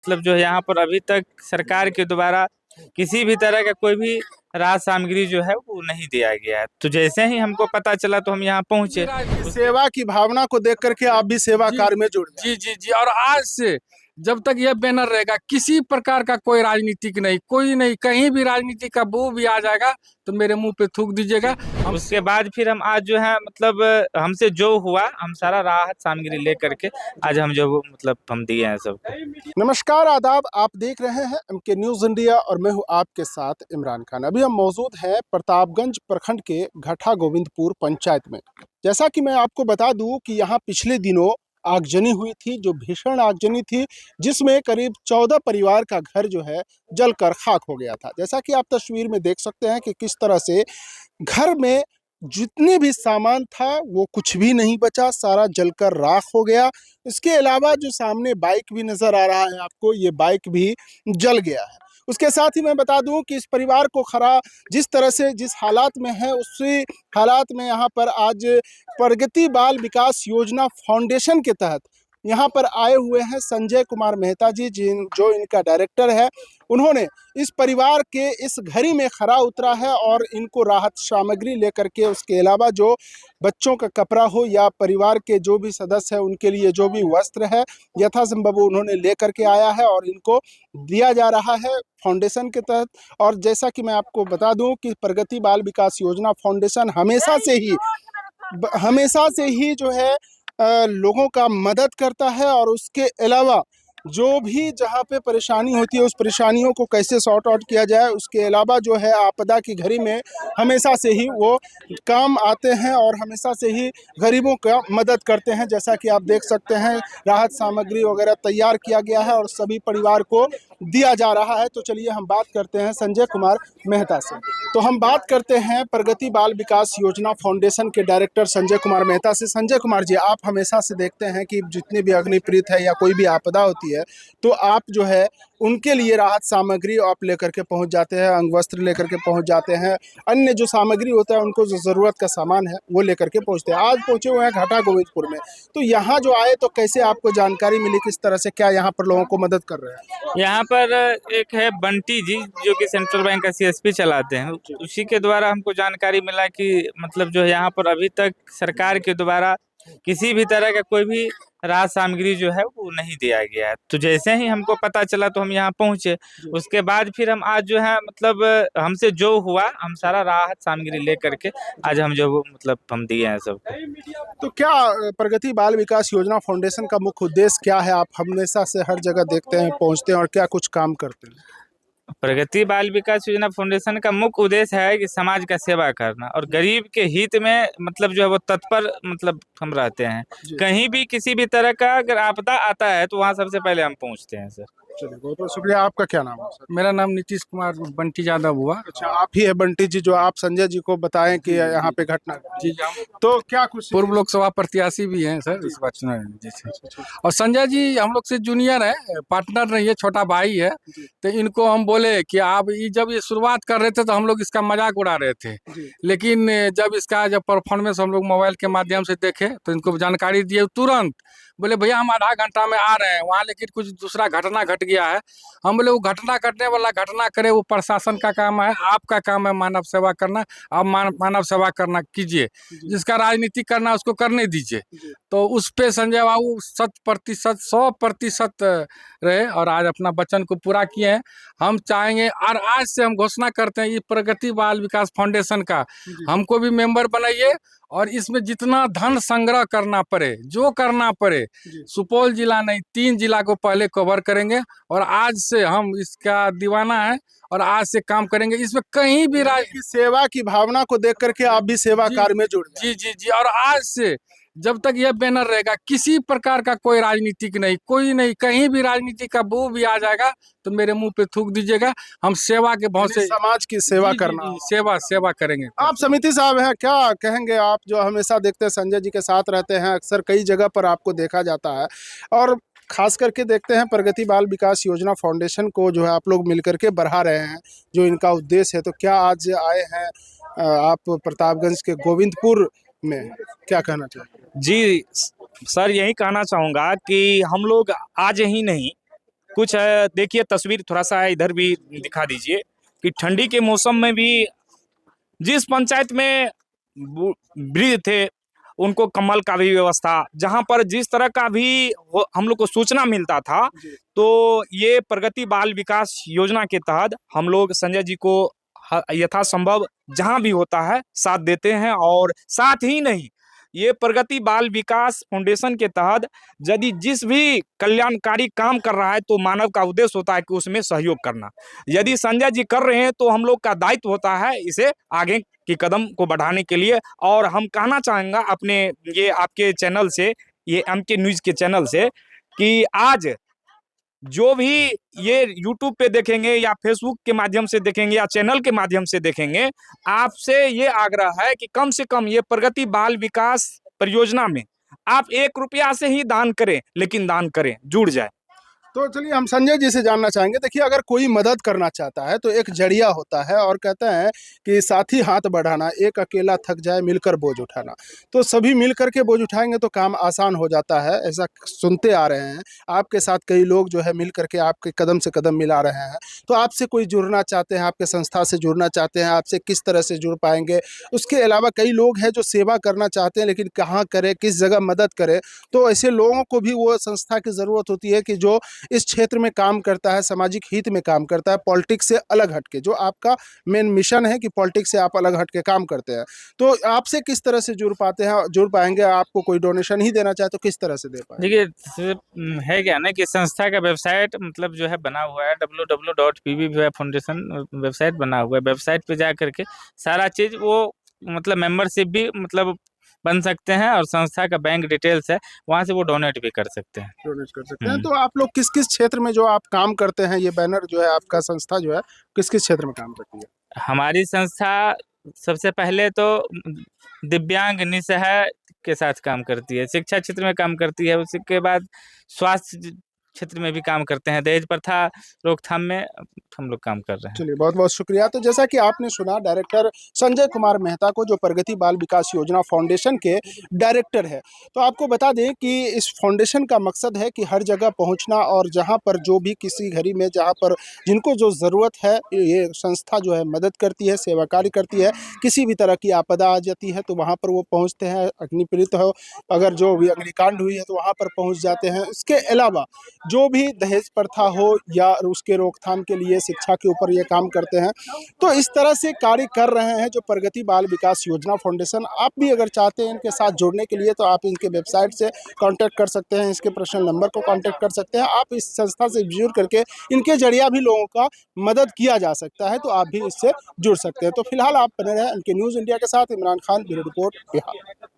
मतलब जो है यहाँ पर अभी तक सरकार के द्वारा किसी भी तरह का कोई भी राहत सामग्री जो है वो नहीं दिया गया है। तो जैसे ही हमको पता चला तो हम यहाँ पहुंचे। सेवा की भावना को देख करके आप भी सेवा कार्य में जुड़ गए। जी जी जी। और आज से जब तक यह बैनर रहेगा, किसी प्रकार का कोई राजनीतिक नहीं, कोई नहीं, कहीं भी राजनीति का बू भी आ जाएगा तो मेरे मुंह पे थूक दीजिएगा। उसके बाद फिर हम आज जो है मतलब हमसे जो हुआ हम सारा राहत सामग्री ले करके आज हम जो मतलब हम दिए हैं सबको। नमस्कार, आदाब। आप देख रहे हैं MK न्यूज़ इंडिया और मैं हूं आपके साथ इमरान खान। अभी हम मौजूद हैं प्रतापगंज प्रखंड के घटा गोविंदपुर पंचायत में। जैसा कि मैं आपको बता दूं कि यहां पिछले दिनों आगजनी हुई थी, जो भीषण आगजनी थी, जिसमें करीब 14 परिवार का घर जो है जलकर खाक हो गया था। जैसा कि आप तस्वीर में देख सकते हैं कि किस तरह से घर में जितने भी सामान था वो कुछ भी नहीं बचा, सारा जलकर राख हो गया। इसके अलावा जो सामने बाइक भी नजर आ रहा है आपको, ये बाइक भी जल गया है। उसके साथ ही मैं बता दूं कि इस परिवार को जिस तरह से जिस हालात में है, उसी हालात में यहाँ पर आज प्रगति बाल विकास योजना फाउंडेशन के तहत यहाँ पर आए हुए हैं संजय कुमार मेहता जी, जो इनका डायरेक्टर है। उन्होंने इस परिवार के इस घड़ी में खरा उतरा है और इनको राहत सामग्री लेकर के, उसके अलावा जो बच्चों का कपड़ा हो या परिवार के जो भी सदस्य है उनके लिए जो भी वस्त्र है यथासंभव उन्होंने लेकर के आया है और इनको दिया जा रहा है फाउंडेशन के तहत। और जैसा कि मैं आपको बता दूं कि प्रगति बाल विकास योजना फाउंडेशन हमेशा से ही जो है लोगों का मदद करता है और उसके अलावा जो भी जहाँ पे परेशानी होती है उस परेशानियों को कैसे सॉर्ट आउट किया जाए, उसके अलावा जो है आपदा की घड़ी में हमेशा से ही वो काम आते हैं और हमेशा से ही गरीबों का मदद करते हैं। जैसा कि आप देख सकते हैं राहत सामग्री वगैरह तैयार किया गया है और सभी परिवार को दिया जा रहा है। तो चलिए हम बात करते हैं संजय कुमार मेहता से। तो हम बात करते हैं प्रगति बाल विकास योजना फाउंडेशन के डायरेक्टर संजय कुमार मेहता से। संजय कुमार जी, आप हमेशा से देखते हैं कि जितने भी अग्निपीड़ित है या कोई भी आपदा होती है तो आप जो है उनके लिए राहत सामग्री आप लेकर के पहुंच जाते हैं, अंग वस्त्र लेकर के पहुंच जाते हैं, अन्य जो सामग्री होता है उनको जो ज़रूरत का सामान है वो लेकर के पहुंचते हैं। आज पहुंचे हुए हैं घटा गोविंदपुर में, तो यहाँ जो आए तो कैसे आपको जानकारी मिली, किस तरह से क्या यहाँ पर लोगों को मदद कर रहे हैं? यहाँ पर एक है बंटी जी जो कि सेंट्रल बैंक का CSP चलाते हैं, उसी के द्वारा हमको जानकारी मिला कि मतलब जो है यहाँ पर अभी तक सरकार के द्वारा किसी भी तरह का कोई भी राहत सामग्री जो है वो नहीं दिया गया है। तो जैसे ही हमको पता चला तो हम यहाँ पहुंचे। उसके बाद फिर हम आज जो है मतलब हमसे जो हुआ हम सारा राहत सामग्री ले करके आज हम जो मतलब हम दिए हैं सबको। तो क्या प्रगति बाल विकास योजना फाउंडेशन का मुख्य उद्देश्य क्या है? आप हमेशा से हर जगह देखते हैं, पहुंचते हैं और क्या कुछ काम करते हैं? प्रगति बाल विकास योजना फाउंडेशन का मुख्य उद्देश्य है कि समाज का सेवा करना और गरीब के हित में मतलब जो है वो तत्पर मतलब हम रहते हैं। कहीं भी किसी भी तरह का अगर आपदा आता है तो वहाँ सबसे पहले हम पहुँचते हैं सर। चलिए, बहुत बहुत शुक्रिया। आपका क्या नाम है सर? मेरा नाम नीतीश कुमार बंटी यादव हुआ। अच्छा, आप ही है बंटी जी जो आप संजय जी को बताएं कि यहाँ पे घटना जी। तो क्या कुछ पूर्व लोकसभा प्रत्याशी भी हैं सर इस बार चुनाव में। जी। और संजय जी हम लोग से जूनियर है, पार्टनर नहीं है, छोटा भाई है। तो इनको हम बोले कि आप जब ये शुरुआत कर रहे थे तो हम लोग इसका मजाक उड़ा रहे थे, लेकिन जब परफॉर्मेंस हम लोग मोबाइल के माध्यम से देखे तो इनको जानकारी दिए, तुरंत बोले भैया हम आधा घंटा में आ रहे हैं वहाँ, लेकिन कुछ दूसरा घटना घट गया है। हम बोले वो घटना घटने वाला घटना करे, वो प्रशासन का काम है, आपका काम है मानव सेवा करना। आप मानव सेवा करना कीजिए, जिसका राजनीति करना उसको करने दीजिए। तो उस पे संजय बाबू 100% रहे और आज अपना वचन को पूरा किए हैं। हम चाहेंगे और आज से हम घोषणा करते हैं ये प्रगति बाल विकास फाउंडेशन का हमको भी मेंबर बनाइए और इसमें जितना धन संग्रह करना पड़े, जो करना पड़े, सुपौल जिला नहीं 3 जिला को पहले कवर करेंगे और आज से हम इसका दीवाना है और आज से काम करेंगे। इसमें कहीं भी सेवा की भावना को देख करके आप भी सेवा कार्य में जुड़ गए। जी जी जी। और आज से जब तक यह बैनर रहेगा, किसी प्रकार का कोई राजनीतिक नहीं, कोई नहीं, कहीं भी राजनीति का बू भी आ जाएगा तो मेरे मुंह पे थूक दीजिएगा। हम सेवा के बहुत से समाज की सेवा करना, सेवा करेंगे। आप समिति साहब हैं, क्या कहेंगे? आप जो हमेशा देखते हैं संजय जी के साथ रहते हैं, अक्सर कई जगह पर आपको देखा जाता है और खास करके देखते हैं प्रगति बाल विकास योजना फाउंडेशन को जो है आप लोग मिलकर के बढ़ा रहे हैं, जो इनका उद्देश्य है। तो क्या आज आए हैं आप प्रतापगंज के गोविंदपुर में, क्या कहना चाहिए? जी सर, यही कहना चाहूँगा कि हम लोग आज ही नहीं, कुछ देखिए तस्वीर थोड़ा सा इधर भी दिखा दीजिए कि ठंडी के मौसम में भी जिस पंचायत में वृद्ध थे उनको कम्बल का भी व्यवस्था, जहां पर जिस तरह का भी हम लोग को सूचना मिलता था, तो ये प्रगति बाल विकास योजना के तहत हम लोग संजय जी को यथासंभव जहां भी होता है साथ देते हैं। और साथ ही नहीं, ये प्रगति बाल विकास फाउंडेशन के तहत यदि जिस भी कल्याणकारी काम कर रहा है तो मानव का उद्देश्य होता है कि उसमें सहयोग करना। यदि संजय जी कर रहे हैं तो हम लोग का दायित्व होता है इसे आगे की कदम को बढ़ाने के लिए। और हम कहना चाहेंगे अपने ये आपके चैनल से, ये एमके न्यूज के चैनल से, कि आज जो भी ये यूट्यूब पे देखेंगे या फेसबुक के माध्यम से देखेंगे या चैनल के माध्यम से देखेंगे, आपसे ये आग्रह है कि कम से कम ये प्रगति बाल विकास परियोजना में आप 1 रुपया से ही दान करें, लेकिन दान करें, जुड़ जाए। तो चलिए हम संजय जी से जानना चाहेंगे। देखिए, अगर कोई मदद करना चाहता है तो एक जरिया होता है और कहते हैं कि साथी हाथ बढ़ाना, एक अकेला थक जाए मिलकर बोझ उठाना। तो सभी मिलकर के बोझ उठाएंगे तो काम आसान हो जाता है, ऐसा सुनते आ रहे हैं। आपके साथ कई लोग जो है मिल करके आपके कदम से कदम मिला रहे हैं। तो आपसे कोई जुड़ना चाहते हैं, आपके संस्था से जुड़ना चाहते हैं, आपसे किस तरह से जुड़ पाएंगे? उसके अलावा कई लोग हैं जो सेवा करना चाहते हैं लेकिन कहाँ करें, किस जगह मदद करें? तो ऐसे लोगों को भी वो संस्था की ज़रूरत होती है कि जो इस क्षेत्र में काम करता है, सामाजिक हित में काम करता है, पॉलिटिक्स से अलग हटके, जो आपका मेन मिशन है कि पॉलिटिक्स से आप अलग हटके काम करते हैं। तो आपसे किस तरह से जुड़ पाते हैं, जुड़ पाएंगे? आपको कोई डोनेशन ही देना चाहे तो किस तरह से दे पाएंगे? देखिए, है क्या ना कि संस्था का वेबसाइट मतलब जो है बना हुआ है, www.pbvi फाउंडेशन वेबसाइट बना हुआ है। वेबसाइट पे जा करके सारा चीज़ वो मतलब मेंबरशिप भी मतलब बन सकते हैं, और संस्था का बैंक डिटेल्स है, वहाँ से वो डोनेट भी कर सकते हैं। डोनेट कर सकते हैं। तो आप लोग किस किस क्षेत्र में जो आप काम करते हैं, ये बैनर जो है आपका संस्था जो है किस किस क्षेत्र में काम करती है? हमारी संस्था सबसे पहले तो दिव्यांग निसहाय के साथ काम करती है, शिक्षा क्षेत्र में काम करती है, उसके बाद स्वास्थ्य क्षेत्र में भी काम करते हैं, दहेज प्रथा रोकथाम में हम लोग काम कर रहे हैं। चलिए, बहुत बहुत शुक्रिया। तो जैसा कि आपने सुना डायरेक्टर संजय कुमार मेहता को, जो प्रगति बाल विकास योजना फाउंडेशन के डायरेक्टर है। तो आपको बता दें कि इस फाउंडेशन का मकसद है कि हर जगह पहुंचना, और जहां पर जो भी किसी घड़ी में जहां पर जिनको जो ज़रूरत है, ये संस्था जो है मदद करती है, सेवा कार्य करती है। किसी भी तरह की आपदा आ जाती है तो वहाँ पर वो पहुँचते हैं, अग्निपीड़ित हो, अगर जो भी अग्निकांड हुई है तो वहाँ पर पहुँच जाते हैं। इसके अलावा जो भी दहेज प्रथा हो या उसके रोकथाम के लिए शिक्षा के ऊपर ये काम करते हैं। तो इस तरह से कार्य कर रहे हैं जो प्रगति बाल विकास योजना फाउंडेशन। आप भी अगर चाहते हैं इनके साथ जुड़ने के लिए तो आप इनके वेबसाइट से कांटेक्ट कर सकते हैं, इसके पर्सनल नंबर को कांटेक्ट कर सकते हैं। आप इस संस्था से जुड़ करके इनके जरिया भी लोगों का मदद किया जा सकता है, तो आप भी इससे जुड़ सकते हैं। तो फिलहाल आप बने रहें एमके न्यूज़ इंडिया के साथ। Imran Khan, bureau report, Bihar.